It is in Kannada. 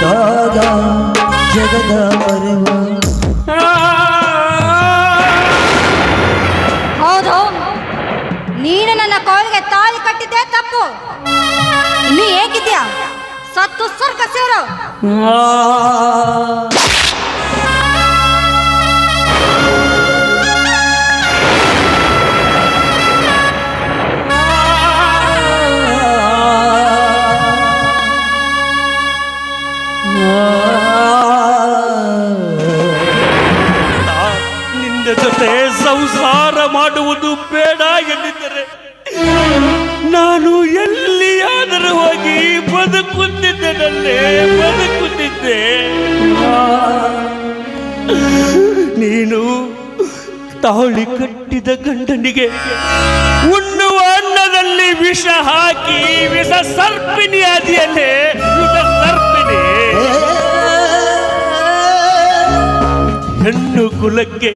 ಮುಟ್ಟಿದಾಗ ಜಗದ ಮರೆವ. ಹೌದು, ನೀನು ನನ್ನ ಕಾಲಿಗೆ ತಾಳಿ ಕಟ್ಟಿದ್ದೆ ತಪ್ಪು. ನೀ ಹೇಗಿದ್ಯಾ? ಸತ್ತು ಸ್ವರ್ಗ ಸೇರು. ನಿನ್ನ ಜೊತೆ ಸಂಸಾರ ಮಾಡುವುದು ಬೇಡ ಎಂದಿದ್ದರೆ ನಾನು ಎಲ್ಲಿಯಾದರೂ ಹೋಗಿ ಬದುಕುತ್ತಿದ್ದೆನಲ್ಲೇ, ಬದುಕುತ್ತಿದ್ದೆ. ನೀನು ತಾಳಿ ಕಟ್ಟಿದ ಗಂಡನಿಗೆ ಉಣ್ಣುವ ಅನ್ನದಲ್ಲಿ ವಿಷ ಹಾಕಿ ವಿಷ ಸರ್ಪಿನಿ ಆದಿಯಲ್ಲೇ, ವಿಷ ಸರ್ಪಿನಿ. ಹೆಣ್ಣು ಕುಲಕ್ಕೆ